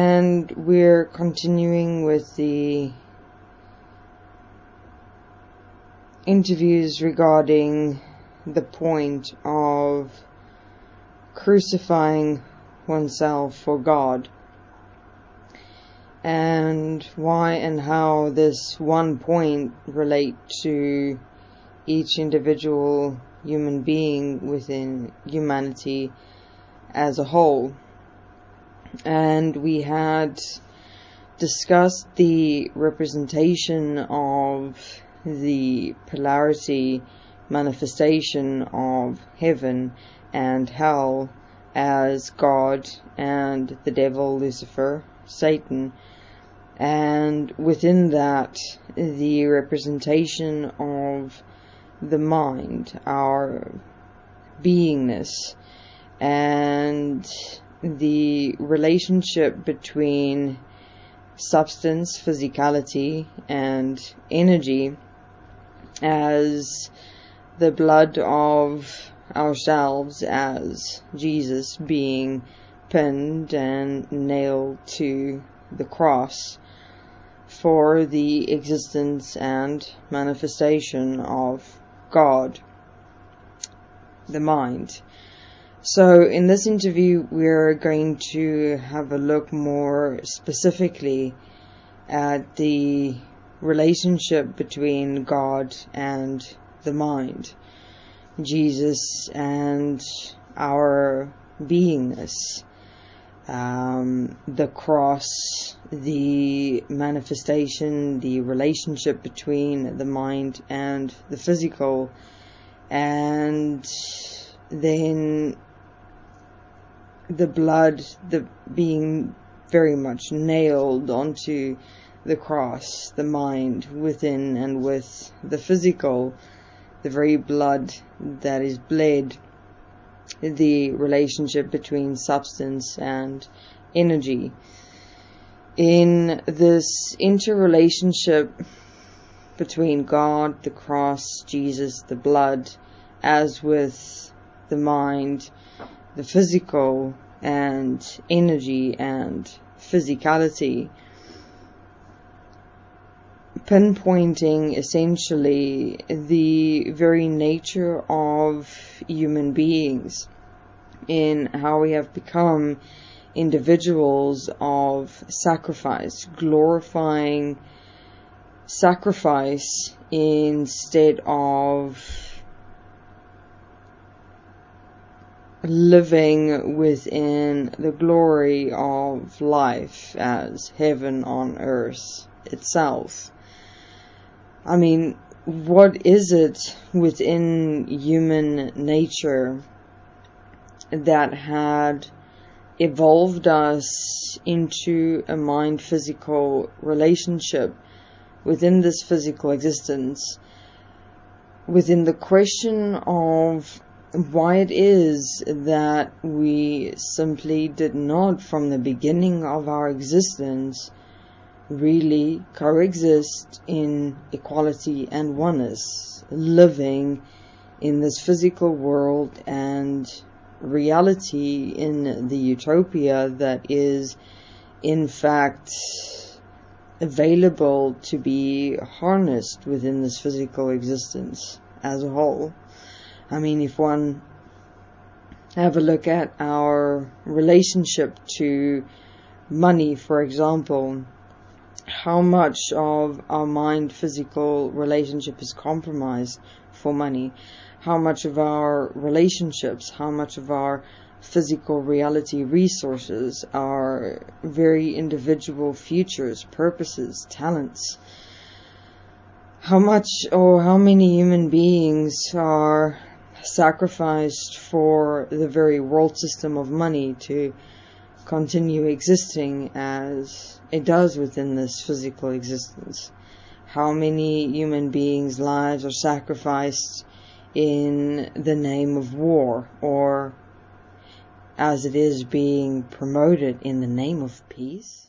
And we're continuing with the interviews regarding the point of crucifying oneself for God, and why and how this one point relates to each individual human being within humanity as a whole. And we had discussed the representation of the polarity manifestation of heaven and hell as God and the devil, Lucifer, Satan, and within that the representation of the mind, our beingness, and the relationship between substance, physicality, and energy as the blood of ourselves, as Jesus being pinned and nailed to the cross for the existence and manifestation of God, the mind. So in this interview we're going to have a look more specifically at the relationship between God and the mind, Jesus and our beingness, the cross, the manifestation, the relationship between the mind and the physical, and then the blood, the being very much nailed onto the cross, the mind within and with the physical, the very blood that is bled, the relationship between substance and energy. In this interrelationship between God, the cross, Jesus, the blood, as with the mind, the physical, and energy and physicality, pinpointing essentially the very nature of human beings, in how we have become individuals of sacrifice, glorifying sacrifice instead of living within the glory of life as heaven on earth itself. I mean, what is it within human nature that had evolved us into a mind-physical relationship within this physical existence, within the question of why it is that we simply did not, from the beginning of our existence, really coexist in equality and oneness, living in this physical world and reality in the utopia that is in fact available to be harnessed within this physical existence as a whole. I mean, if one have a look at our relationship to money, for example, how much of our mind-physical relationship is compromised for money, how much of our relationships, how much of our physical reality resources, our very individual futures, purposes, talents, how much or how many human beings are sacrificed for the very world system of money to continue existing as it does within this physical existence. How many human beings' lives are sacrificed in the name of war, or as it is being promoted, in the name of peace?